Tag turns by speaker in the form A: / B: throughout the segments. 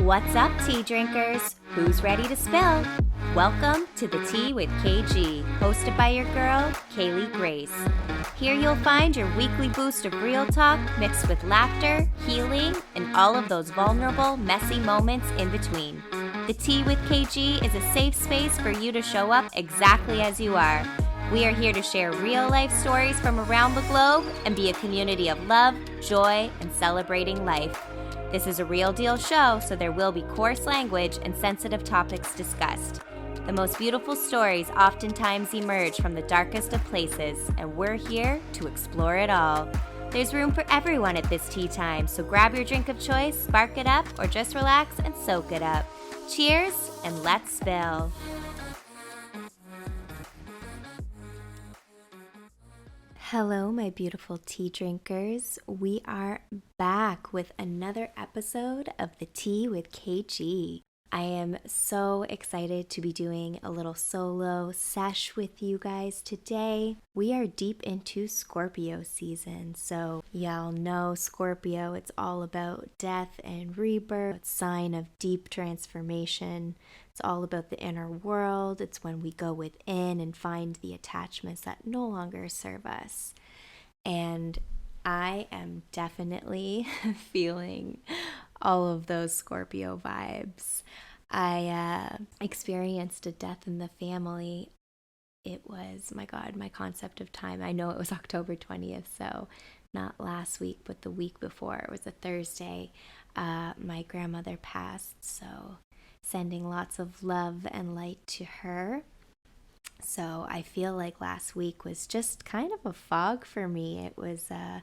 A: What's up, tea drinkers? Who's ready to spill? Welcome to the Tea with KG, hosted by your girl, Kaylee Grace. Here you'll find your weekly boost of real talk mixed with laughter, healing, and all of those vulnerable, messy moments in between. The Tea with KG is a safe space for you to show up exactly as you are. We are here to share real-life stories from around the globe and be a community of love, joy, and celebrating life. This is a real deal show, so there will be coarse language and sensitive topics discussed. The most beautiful stories oftentimes emerge from the darkest of places, and we're here to explore it all. There's room for everyone at this tea time, so grab your drink of choice, spark it up, or just relax and soak it up. Cheers, and let's spill. Hello, my beautiful tea drinkers. We are back with another episode of the Tea with KG. I am so excited to be doing a little solo sesh with you guys today. We are deep into Scorpio season, so y'all know Scorpio, it's all about death and rebirth, it's a sign of deep transformation. It's all about the inner world. It's when we go within and find the attachments that no longer serve us. And I am definitely feeling all of those Scorpio vibes. I experienced a death in the family. It was, my God, my concept of time. I know it was October 20th, so not last week, but the week before. It was a Thursday. My grandmother passed, so sending lots of love and light to her. So I feel like last week was just kind of a fog for me. It was, I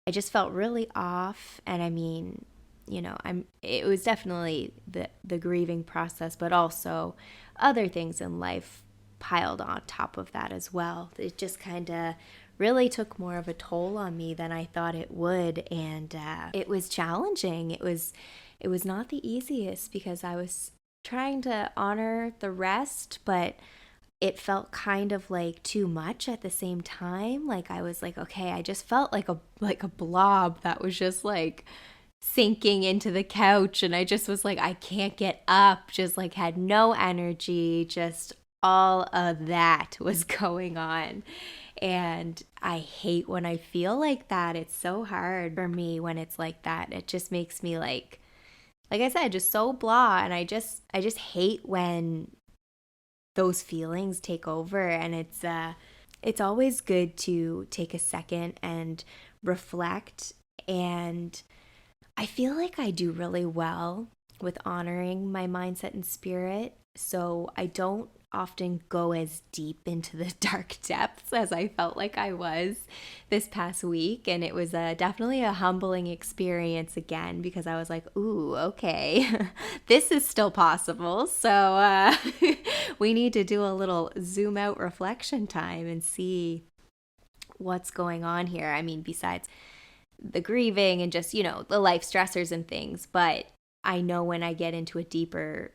A: just felt really off, and I mean, you know, it was definitely the grieving process, but also other things in life piled on top of that as well. It just kind of really took more of a toll on me than I thought it would, and it was challenging. It was not the easiest because I was trying to honor the rest, but it felt kind of like too much at the same time. Like I was like, okay, I just felt like a blob that was just like sinking into the couch, and I just was like, I can't get up, just like had no energy, just all of that was going on. And I hate when I feel like that. It's so hard for me when it's like that. It just makes me like I said, just so blah. And I just hate when those feelings take over. And it's always good to take a second and reflect. And I feel like I do really well with honoring my mindset and spirit. So I don't often go as deep into the dark depths as I felt like I was this past week. And it was definitely a humbling experience again, because I was like, ooh, okay, this is still possible. So we need to do a little zoom out reflection time and see what's going on here. I mean, besides the grieving and just, you know, the life stressors and things. But I know when I get into a deeper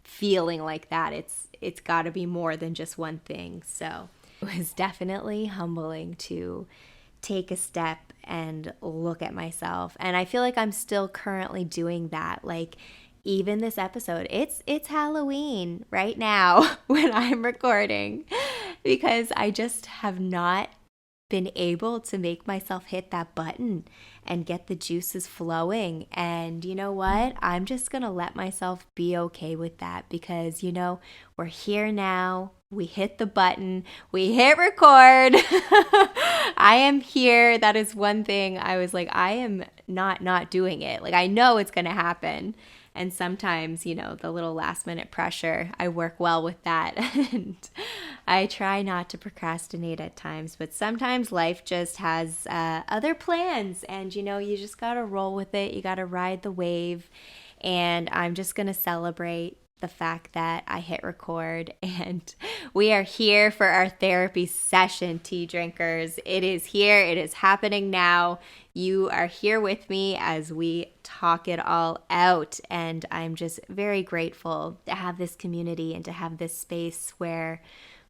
A: feeling like that, it's got to be more than just one thing. So it was definitely humbling to take a step and look at myself. And I feel like I'm still currently doing that. Like even this episode, it's Halloween right now when I'm recording, because I just have not been able to make myself hit that button and get the juices flowing. And you know what? I'm just going to let myself be okay with that, because, you know, we're here now. We hit the button. We hit record. I am here. That is one thing I was like, I am not doing it. Like, I know it's going to happen. And sometimes, you know, the little last minute pressure, I work well with that. And I try not to procrastinate at times, but sometimes life just has other plans, and, you know, you just got to roll with it. You got to ride the wave. And I'm just going to celebrate the fact that I hit record, and we are here for our therapy session, tea drinkers. It is here. It is happening now. You are here with me as we talk it all out. And I'm just very grateful to have this community and to have this space where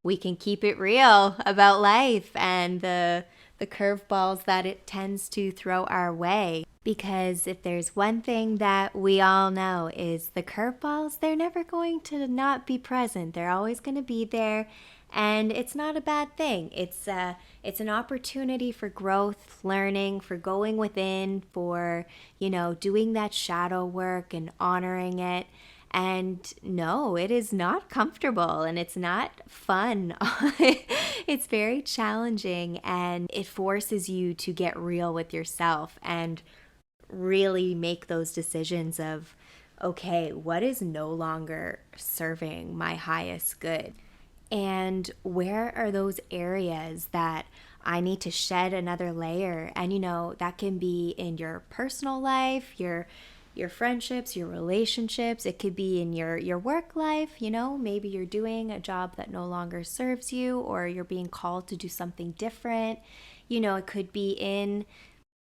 A: we can keep it real about life and the curveballs that it tends to throw our way. Because if there's one thing that we all know is the curveballs, they're never going to not be present. They're always going to be there, and it's not a bad thing. It's an opportunity for growth, learning, for going within, for, doing that shadow work and honoring it. And no, it is not comfortable and it's not fun. It's very challenging and it forces you to get real with yourself and really make those decisions of, okay, what is no longer serving my highest good? And where are those areas that I need to shed another layer? And that can be in your personal life, your friendships, your relationships. It could be in your work life. Maybe you're doing a job that no longer serves you, or you're being called to do something different. It could be in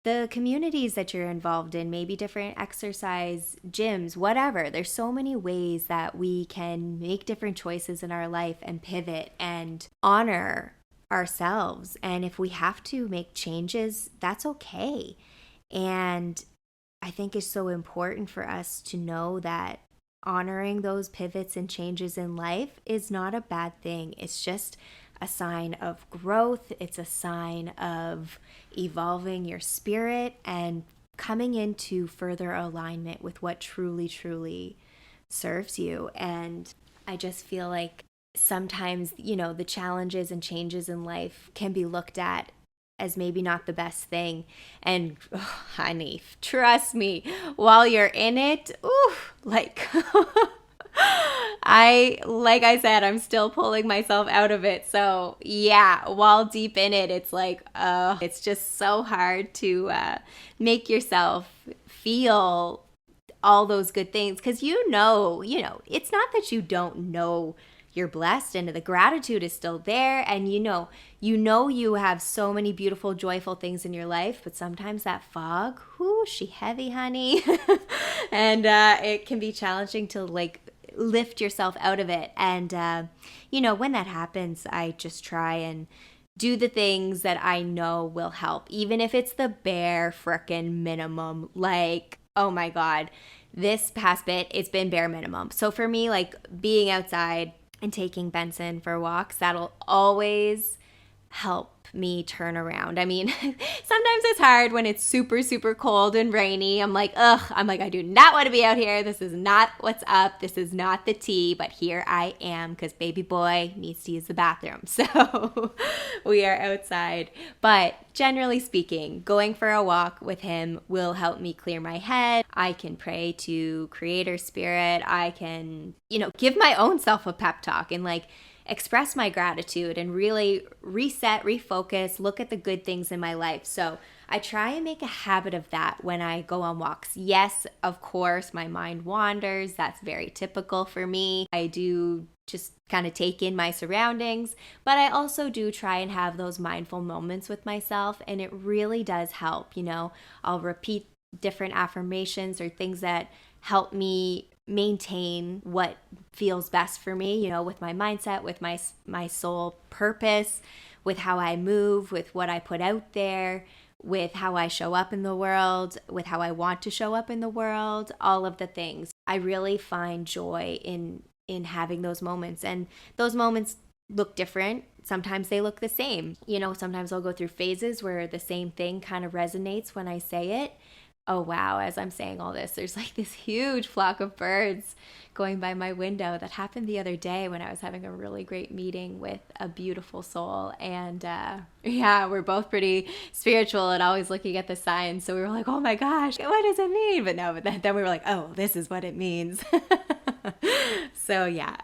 A: the communities that you're involved in, maybe different exercise gyms, whatever. There's so many ways that we can make different choices in our life and pivot and honor ourselves. And if we have to make changes, that's okay. And I think it's so important for us to know that honoring those pivots and changes in life is not a bad thing. It's just a sign of growth. It's a sign of evolving your spirit and coming into further alignment with what truly, truly serves you. And I just feel like sometimes, the challenges and changes in life can be looked at as maybe not the best thing. And honey, trust me, while you're in it, like I said, I'm still pulling myself out of it. So yeah, while deep in it, it's like, it's just so hard to make yourself feel all those good things. Because it's not that you don't know you're blessed and the gratitude is still there. And you have so many beautiful, joyful things in your life, but sometimes that fog, she heavy, honey. And it can be challenging to lift yourself out of it. And, when that happens, I just try and do the things that I know will help, even if it's the bare frickin' minimum. Oh my God, this past bit, it's been bare minimum. So for me, being outside and taking Benson for walks, that'll always help me turn around. I mean, sometimes it's hard when it's super, super cold and rainy. I'm like, I do not want to be out here. This is not what's up. This is not the tea, but here I am because baby boy needs to use the bathroom. So we are outside. But generally speaking, going for a walk with him will help me clear my head. I can pray to Creator Spirit. I can, give my own self a pep talk and express my gratitude and really reset, refocus, look at the good things in my life. So I try and make a habit of that when I go on walks. Yes, of course, my mind wanders. That's very typical for me. I do just kind of take in my surroundings, but I also do try and have those mindful moments with myself, and it really does help. I'll repeat different affirmations or things that help me maintain what feels best for me, with my mindset, with my soul purpose, with how I move, with what I put out there, with how I show up in the world, with how I want to show up in the world, all of the things. I really find joy in having those moments, and those moments look different. Sometimes they look the same. Sometimes I'll go through phases where the same thing kind of resonates when I say it. Oh wow, as I'm saying all this, there's this huge flock of birds going by my window. That happened the other day when I was having a really great meeting with a beautiful soul. And we're both pretty spiritual and always looking at the signs. So we were like, oh my gosh, what does it mean? But then we were like, oh, this is what it means. So yeah,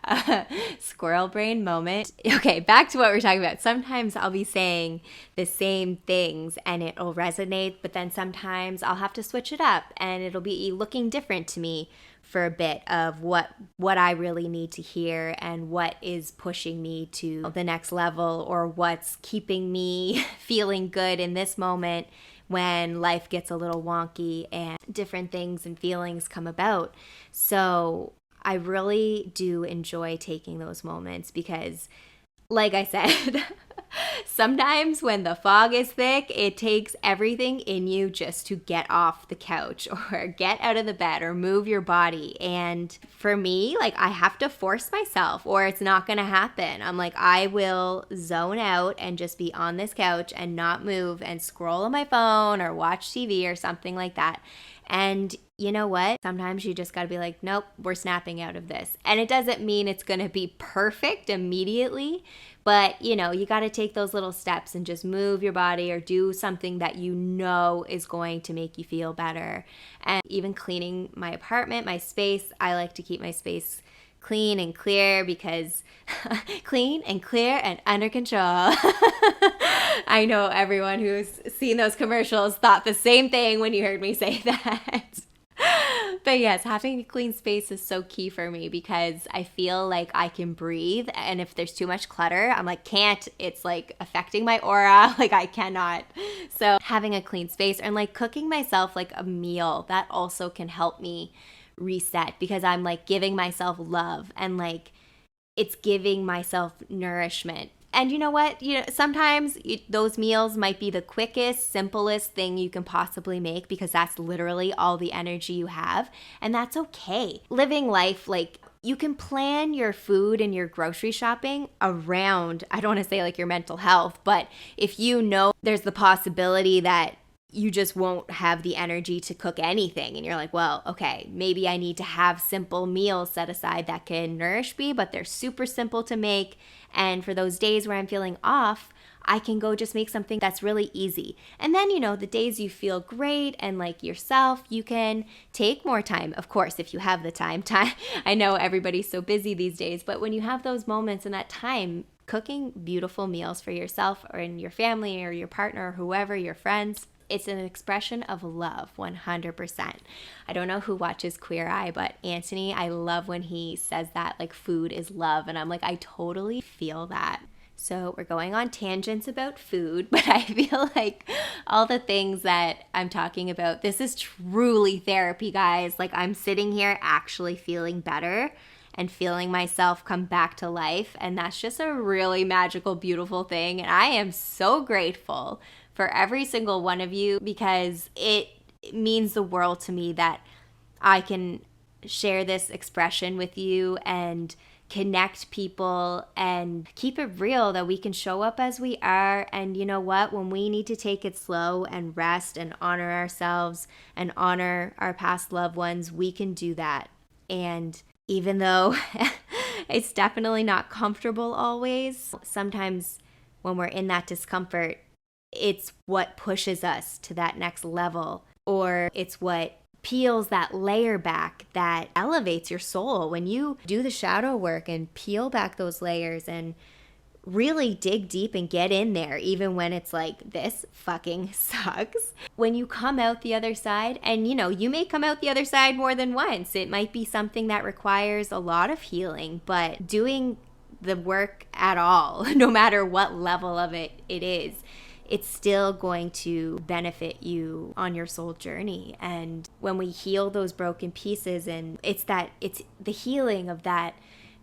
A: squirrel brain moment. Okay, back to what we're talking about. Sometimes I'll be saying the same things and it'll resonate, but then sometimes I'll have to switch it up and it'll be looking different to me for a bit of what I really need to hear and what is pushing me to the next level, or what's keeping me feeling good in this moment when life gets a little wonky and different things and feelings come about. So I really do enjoy taking those moments because Like I said, sometimes when the fog is thick, it takes everything in you just to get off the couch or get out of the bed or move your body. And for me, like I have to force myself or it's not going to happen. I'm like, I will zone out and just be on this couch and not move and scroll on my phone or watch TV or something like that. And you know what? Sometimes you just got to be like, nope, we're snapping out of this. And it doesn't mean it's going to be perfect immediately, but you got to take those little steps and just move your body or do something that you know is going to make you feel better. And even cleaning my apartment, my space, I like to keep my space clean and clear because clean and clear and under control. I know everyone who's seen those commercials thought the same thing when you heard me say that. But yes, having a clean space is so key for me because I feel like I can breathe. And if there's too much clutter, I'm like, can't. It's like affecting my aura. Like I cannot. So having a clean space and like cooking myself like a meal, that also can help me reset because I'm like giving myself love and like it's giving myself nourishment. And you know what? Sometimes those meals might be the quickest, simplest thing you can possibly make because that's literally all the energy you have. And that's okay. Living life, like you can plan your food and your grocery shopping around, I don't want to say like your mental health, but if you know there's the possibility that you just won't have the energy to cook anything. And you're like, well, okay, maybe I need to have simple meals set aside that can nourish me, but they're super simple to make. And for those days where I'm feeling off, I can go just make something that's really easy. And then, the days you feel great and like yourself, you can take more time. Of course, if you have the time. I know everybody's so busy these days, but when you have those moments and that time, cooking beautiful meals for yourself or in your family or your partner or whoever, your friends, it's an expression of love, 100%. I don't know who watches Queer Eye, but Anthony, I love when he says that, like, food is love. And I'm like, I totally feel that. So we're going on tangents about food, but I feel like all the things that I'm talking about, this is truly therapy, guys. Like, I'm sitting here actually feeling better and feeling myself come back to life. And that's just a really magical, beautiful thing. And I am so grateful for every single one of you because it means the world to me that I can share this expression with you and connect people and keep it real, that we can show up as we are. And you know what? When we need to take it slow and rest and honor ourselves and honor our past loved ones, we can do that. And even though it's definitely not comfortable always, sometimes when we're in that discomfort, it's what pushes us to that next level, or it's what peels that layer back that elevates your soul. When you do the shadow work and peel back those layers and really dig deep and get in there, even when it's like, this fucking sucks. When you come out the other side, and you may come out the other side more than once. It might be something that requires a lot of healing, but doing the work at all, no matter what level of it is, it's still going to benefit you on your soul journey. And when we heal those broken pieces, and it's the healing of that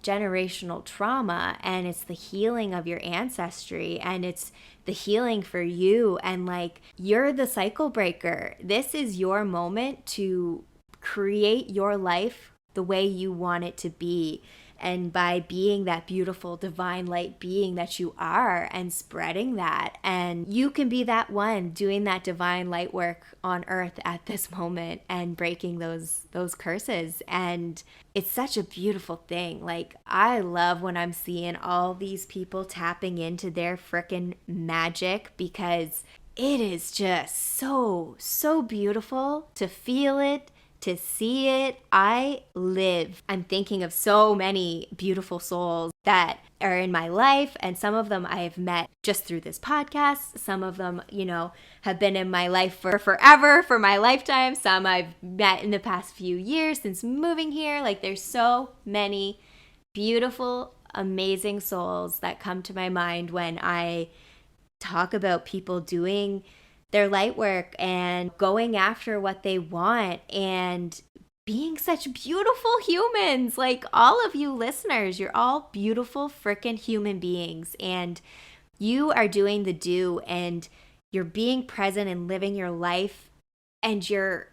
A: generational trauma, and it's the healing of your ancestry, and it's the healing for you, and like, you're the cycle breaker. This is your moment to create your life the way you want it to be. And by being that beautiful divine light being that you are and spreading that, and you can be that one doing that divine light work on earth at this moment and breaking those curses. And it's such a beautiful thing. Like, I love when I'm seeing all these people tapping into their frickin' magic, because it is just so beautiful to feel it, to see it. I'm thinking of so many beautiful souls that are in my life, and some of them I have met just through this podcast. Some of them, have been in my life for forever, for my lifetime. Some I've met in the past few years since moving here. Like, there's so many beautiful, amazing souls that come to my mind when I talk about people doing their light work and going after what they want and being such beautiful humans. Like all of you listeners, you're all beautiful freaking human beings, and you are doing the do, and you're being present and living your life, and you're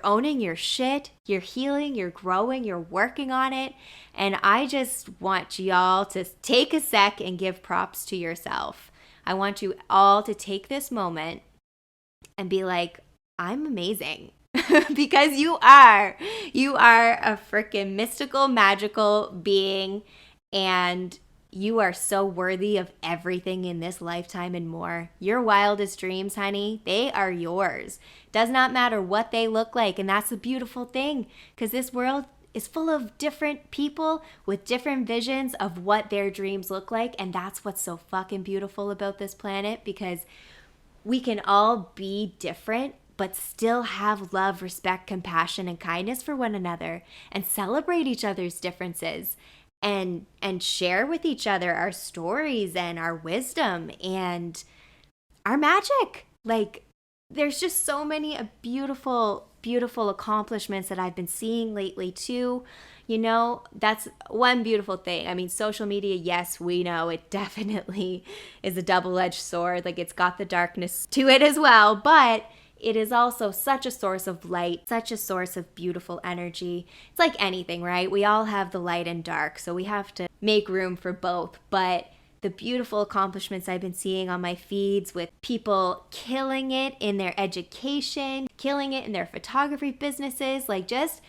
A: owning your shit, you're healing, you're growing, you're working on it. And I just want y'all to take a sec and give props to yourself. I want you all to take this moment and be like, I'm amazing. Because you are. You are a freaking mystical, magical being, and you are so worthy of everything in this lifetime and more. Your wildest dreams, honey, they are yours. Does not matter what they look like. And that's the beautiful thing, because this world is full of different people with different visions of what their dreams look like. And that's what's so fucking beautiful about this planet, because we can all be different, but still have love, respect, compassion, and kindness for one another, and celebrate each other's differences, and share with each other our stories and our wisdom and our magic. Like, there's just so many beautiful, beautiful accomplishments that I've been seeing lately too. That's one beautiful thing. I mean, social media, yes, we know it definitely is a double-edged sword. Like, it's got the darkness to it as well, but it is also such a source of light, such a source of beautiful energy. It's like anything, right? We all have the light and dark, so we have to make room for both. But the beautiful accomplishments I've been seeing on my feeds with people killing it in their education, killing it in their photography businesses, like just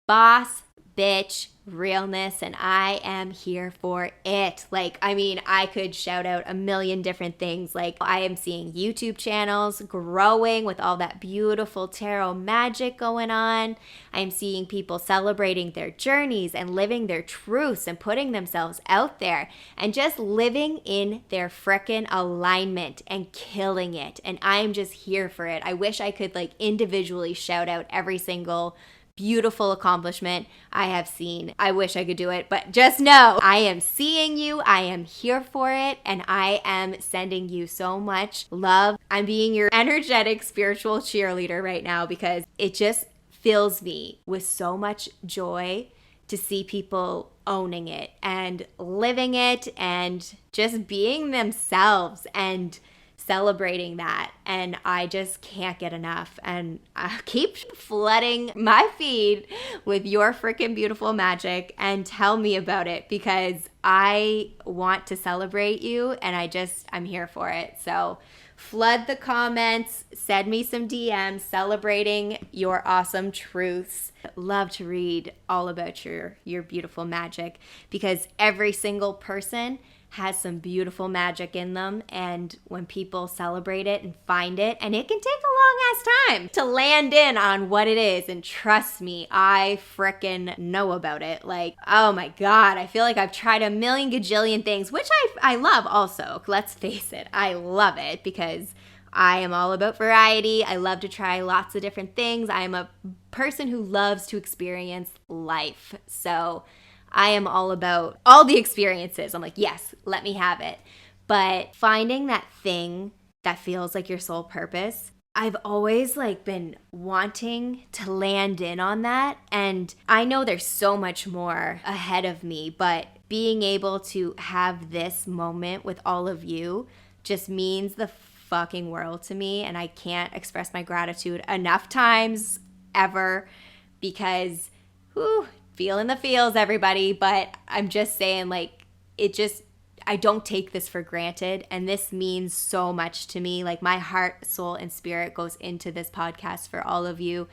A: boss bitch realness, and I am here for it. Like, I mean, I could shout out a million different things. Like, I am seeing YouTube channels growing with all that beautiful tarot magic going on. I'm seeing people celebrating their journeys and living their truths and putting themselves out there and just living in their frickin' alignment and killing it. And I'm just here for it. I wish I could like individually shout out every single beautiful accomplishment I have seen. I wish I could do it, but just know I am seeing you. I am here for it, and I am sending you so much love. I'm being your energetic spiritual cheerleader right now, because it just fills me with so much joy to see people owning it and living it and just being themselves and celebrating that. And I just can't get enough. And I keep flooding my feed with your freaking beautiful magic and tell me about it, because I want to celebrate you, and I'm here for it. So flood the comments, send me some DMs celebrating your awesome truths. Love to read all about your beautiful magic, because every single person has some beautiful magic in them, and when people celebrate it and find it, and it can take a long ass time to land in on what it is, and trust me, I frickin' know about it. Like, oh my god, I feel like I've tried a million gajillion things, which I love also. Let's face it, I love it, because I am all about variety. I love to try lots of different things. I am a person who loves to experience life, so I am all about all the experiences. I'm like, yes, let me have it. But finding that thing that feels like your soul purpose, I've always like been wanting to land in on that. And I know there's so much more ahead of me, but being able to have this moment with all of you just means the fucking world to me. And I can't express my gratitude enough times ever, because whew, feeling the feels, everybody. But I'm just saying, like, I don't take this for granted, and this means so much to me. Like, my heart, soul, and spirit goes into this podcast for all of you,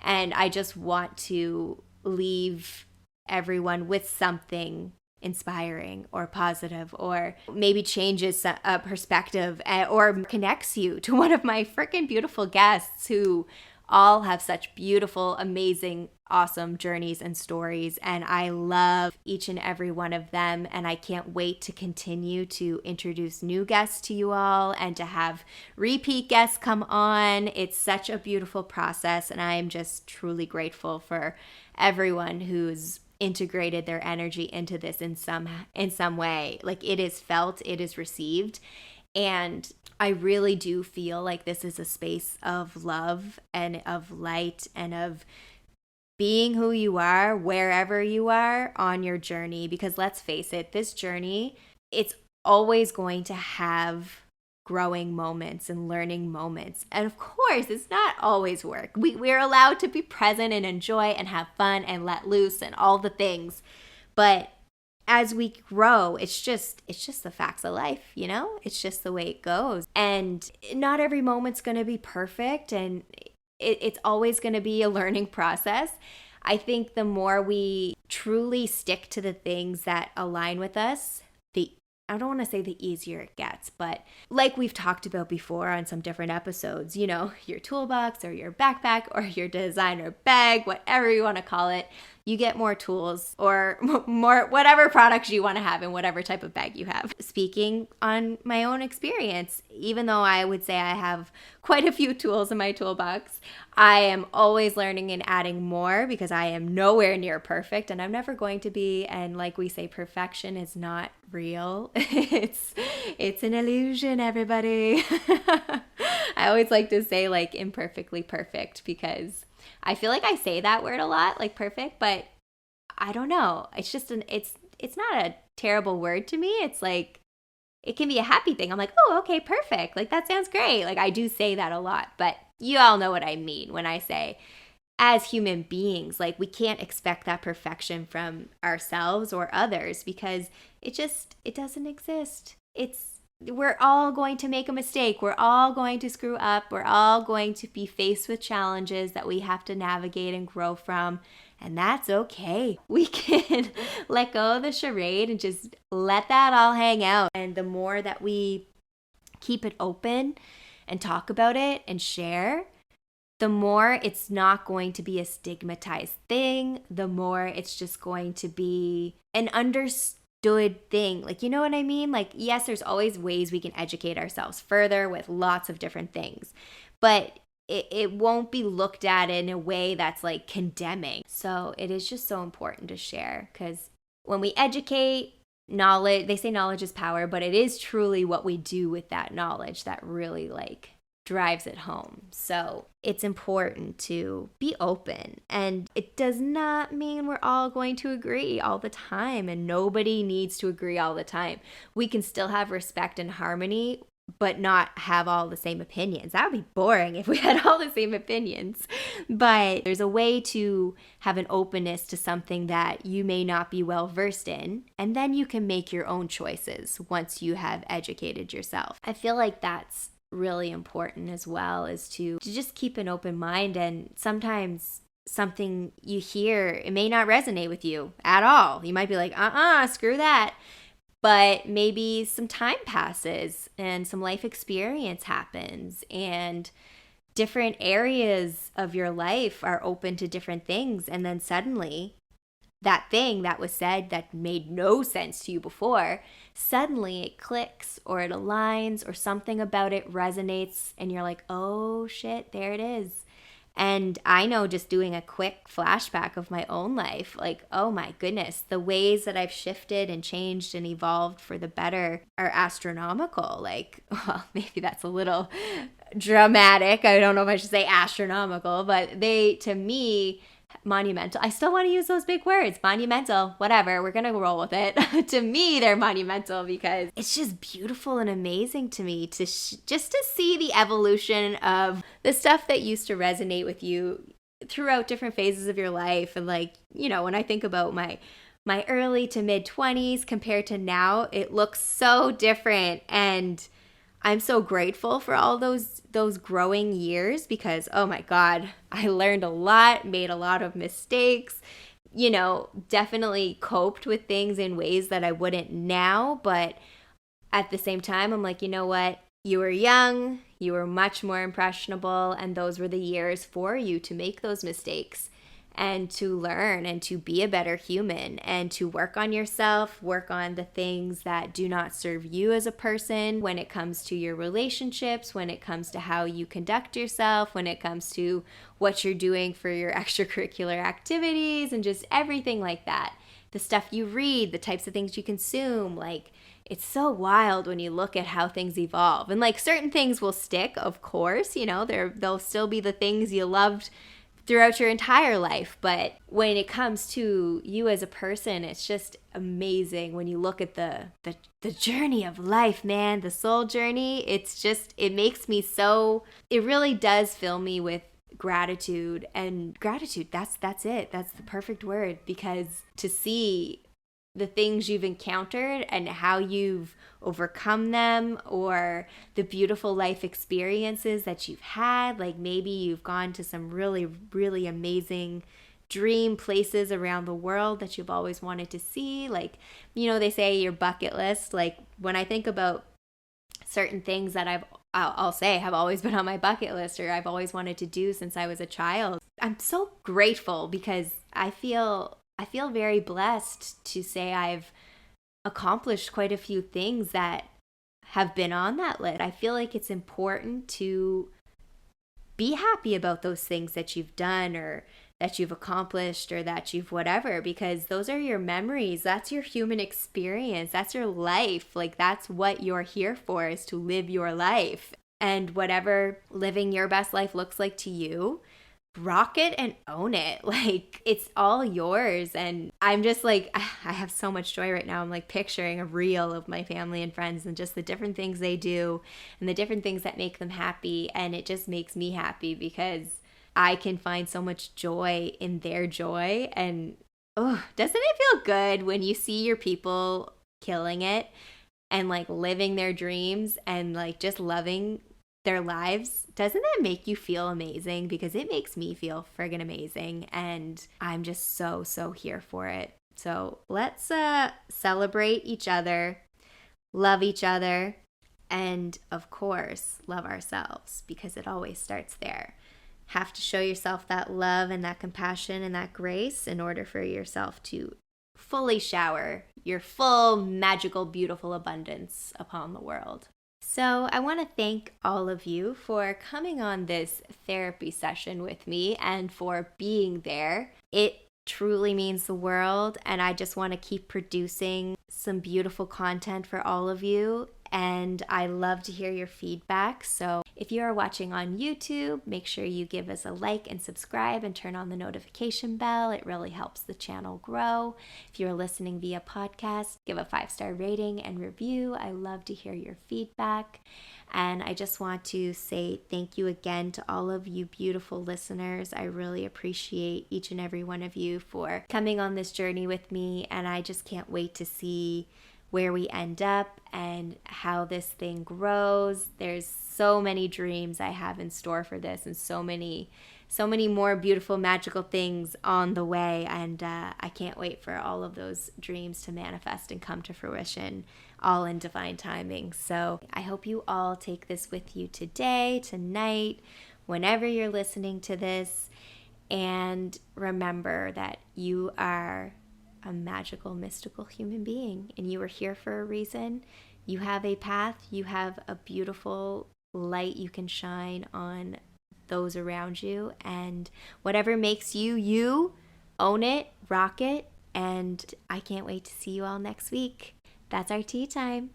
A: and I just want to leave everyone with something inspiring or positive, or maybe changes a perspective, or connects you to one of my freaking beautiful guests who all have such beautiful, amazing, awesome journeys and stories, and I love each and every one of them, and I can't wait to continue to introduce new guests to you all and to have repeat guests come on. It's such a beautiful process, and I am just truly grateful for everyone who's integrated their energy into this in some way. Like, it is felt, it is received, and I really do feel like this is a space of love and of light and of being who you are, wherever you are on your journey. Because let's face it, this journey, it's always going to have growing moments and learning moments. And of course, it's not always work. We're allowed to be present and enjoy and have fun and let loose and all the things. But as we grow, it's just the facts of life, you know? It's just the way it goes. And not every moment's going to be perfect, and it's always going to be a learning process. I think the more we truly stick to the things that align with us, I don't want to say the easier it gets, but like we've talked about before on some different episodes, you know, your toolbox or your backpack or your designer bag, whatever you want to call it, you get more tools or more whatever products you want to have in whatever type of bag you have. Speaking on my own experience, even though I would say I have quite a few tools in my toolbox, I am always learning and adding more because I am nowhere near perfect, and I'm never going to be. And like we say, perfection is not real. It's an illusion, everybody. I always like to say like imperfectly perfect because I feel like I say that word a lot, like perfect, but I don't know. It's just it's not a terrible word to me. It's like, it can be a happy thing. I'm like, oh, okay, perfect. Like, that sounds great. Like, I do say that a lot, but you all know what I mean when I say, as human beings, like, we can't expect that perfection from ourselves or others because it doesn't exist. We're all going to make a mistake. We're all going to screw up. We're all going to be faced with challenges that we have to navigate and grow from. And that's okay. We can let go of the charade and just let that all hang out. And the more that we keep it open and talk about it and share, the more it's not going to be a stigmatized thing. The more it's just going to be an understood thing. Like, you know what I mean? Like, yes, there's always ways we can educate ourselves further with lots of different things, but it won't be looked at in a way that's like condemning. So it is just so important to share, because when we educate, knowledge, they say knowledge is power, but it is truly what we do with that knowledge that really like drives it home. So it's important to be open, and it does not mean we're all going to agree all the time, and nobody needs to agree all the time. We can still have respect and harmony, but not have all the same opinions. That would be boring if we had all the same opinions. But there's a way to have an openness to something that you may not be well versed in, and then you can make your own choices once you have educated yourself. I feel like that's really important as well, is to just keep an open mind. And sometimes something you hear, it may not resonate with you at all. You might be like, screw that. But maybe some time passes and some life experience happens, and different areas of your life are open to different things. And then suddenly that thing that was said that made no sense to you before, suddenly it clicks or it aligns or something about it resonates, and you're like, oh shit, there it is. And I know, just doing a quick flashback of my own life, like, oh my goodness, the ways that I've shifted and changed and evolved for the better are astronomical. Like, well, maybe that's a little dramatic. I don't know if I should say astronomical, but they, to me, monumental. I still want to use those big words, monumental, whatever, we're gonna roll with it. To me, they're monumental because it's just beautiful and amazing to me to just to see the evolution of the stuff that used to resonate with you throughout different phases of your life. And like, you know, when I think about my early to mid 20s compared to now, it looks so different, and I'm so grateful for all those growing years because, oh my God, I learned a lot, made a lot of mistakes, you know, definitely coped with things in ways that I wouldn't now. But at the same time, I'm like, you know what? You were young, you were much more impressionable, and those were the years for you to make those mistakes and to learn and to be a better human and to work on yourself, work on the things that do not serve you as a person when it comes to your relationships, when it comes to how you conduct yourself, when it comes to what you're doing for your extracurricular activities, and just everything like that. The stuff you read, the types of things you consume, like, it's so wild when you look at how things evolve. And like, certain things will stick, of course, you know, there'll still be the things you loved throughout your entire life. But when it comes to you as a person, it's just amazing when you look at the journey of life, man, the soul journey. It makes me so, it really does fill me with gratitude. And gratitude, that's it. That's the perfect word, because to see the things you've encountered and how you've overcome them, or the beautiful life experiences that you've had. Like maybe you've gone to some really, really amazing dream places around the world that you've always wanted to see. Like, they say your bucket list. Like when I think about certain things that I'll say have always been on my bucket list, or I've always wanted to do since I was a child, I'm so grateful because I feel very blessed to say I've accomplished quite a few things that have been on that list. I feel like it's important to be happy about those things that you've done, or that you've accomplished, or that you've whatever, because those are your memories. That's your human experience. That's your life. Like that's what you're here for, is to live your life. And whatever living your best life looks like to you, rock it and own it. Like it's all yours. And I'm just like, I have so much joy right now. I'm like picturing a reel of my family and friends and just the different things they do and the different things that make them happy. And it just makes me happy because I can find so much joy in their joy. And doesn't it feel good when you see your people killing it and like living their dreams and like just loving their lives? Doesn't that make you feel amazing? Because it makes me feel friggin' amazing, and I'm just so here for it. So let's celebrate each other, love each other, and of course love ourselves, because it always starts there. Have to show yourself that love and that compassion and that grace in order for yourself to fully shower your full, magical, beautiful abundance upon the world. So I want to thank all of you for coming on this therapy session with me and for being there. It truly means the world, and I just want to keep producing some beautiful content for all of you. And I love to hear your feedback. So if you are watching on YouTube, make sure you give us a like and subscribe and turn on the notification bell. It really helps the channel grow. If you're listening via podcast, give a 5-star rating and review. I love to hear your feedback. And I just want to say thank you again to all of you beautiful listeners. I really appreciate each and every one of you for coming on this journey with me. And I just can't wait to see where we end up and how this thing grows. There's so many dreams I have in store for this, and so many more beautiful, magical things on the way. And I can't wait for all of those dreams to manifest and come to fruition, all in divine timing. So I hope you all take this with you today, tonight, whenever you're listening to this. And remember that you are a magical, mystical human being, and you are here for a reason. You have a path. You have a beautiful light you can shine on those around you, and whatever makes you, you own it, rock it, and I can't wait to see you all next week. That's our tea time.